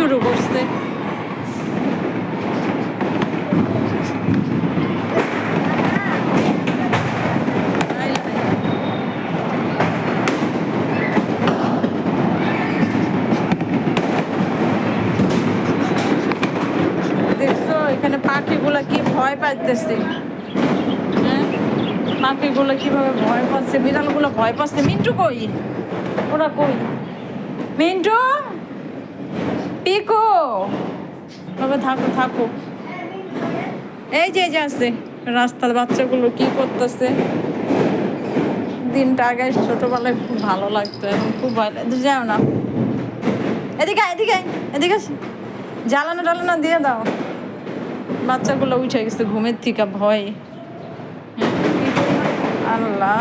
শুরু করছে। দেখছো এখানে পাখিগুলা কি ভয় পাইতেছে, হ্যাঁ পাখিগুলো কিভাবে ভয় পাচ্ছে, বিড়ালগুলো ভয় পাচ্ছে। মিন্টু কই, ওরা কই, মিন্টু পিকো, তবে থাকো থাকো। এই যে আছে রাস্তার বাচ্চাগুলো কি করতেছে। দিনটা আগে ছোটবেলায় খুব ভালো লাগতো, এখন খুব ভয় লাগে। যাও না, এদিকে এদিকে এদিকে, জ্বালানো টালানো দিয়ে দাও। বাচ্চাগুলো উঠে গেছে ঘুমের থেকে ভয়। আল্লাহ,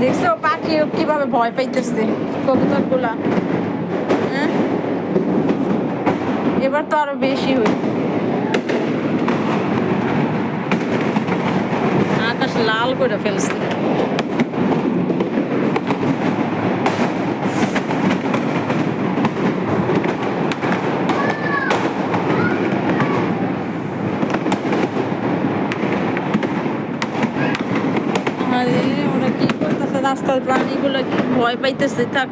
দেখছো পাখি কিভাবে ভয় পাইতেছে কবুতর গুলা। হ্যাঁ এবার তো আরো বেশি হই, আকাশ লাল করে ফেলছে। আরে ওরা কি করতেছে, রাস্তার প্রাণীগুলো কি ভয় পাইতেছে। থাক,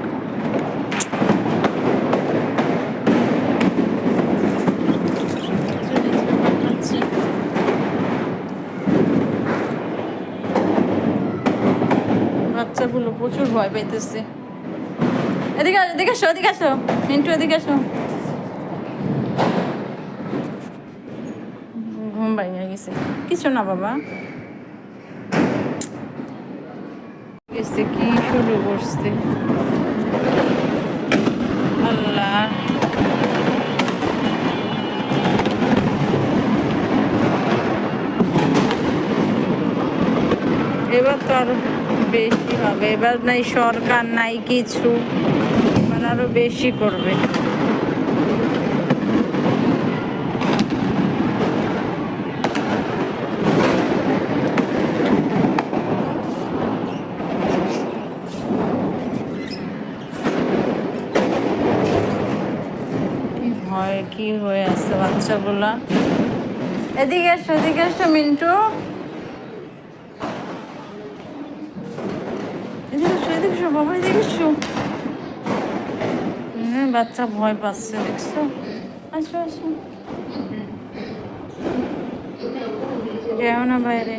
বাচ্চাগুলো প্রচুর ভয় পাইতেছে। এদিকে এদিকে আসো, এদিকে আসো মিন্টু, এদিকে আসো। ঘুম ভাঙিয়ে গেছে, কিছু না বাবা। গেছে কি শুরু করছে, আল্লাহ। এবার তো আরো বেশি হবে, এবার নাই সরকার নাই কিছু, এবার আরো বেশি করবে। কি ভয় কি হয়ে আছে বাচ্চাগুলা। এদিকে এসো, এদিকে এসো মিন্টু, এদিকে এসো, এদিকে এসো বাবা, এদিকে এসো। বাচ্চা ভয় পাচ্ছে দেখছো, আসো আসো, যেও না বাইরে।